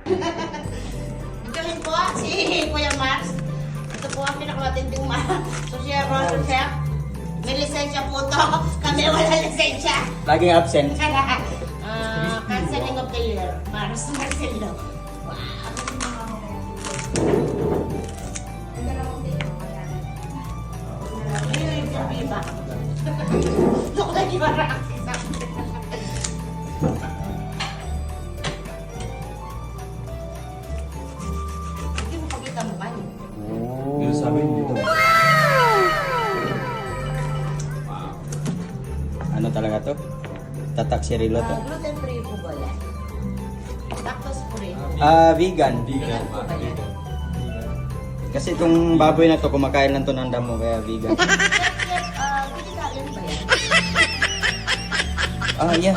Galing po si Kuya Max. Ito po ang pinakamatinding social worker chef. May lisensya po to. Kami wala lisensya. Laging absent. Canceling of the year. Mars Marcelo. Wow. Ayun yung viva. Look like you are hindi mo pagkita mo ba? Oh. Yung sabi dito. Ano talaga to? Tatak sirilo to? Gluten free po ba yan? Lactose free. Vegan. Vegan po ba yan? Kasi itong baboy na to, kumakain lang to ng damo, kaya vegan. Vegetarian ba yan? Yeah.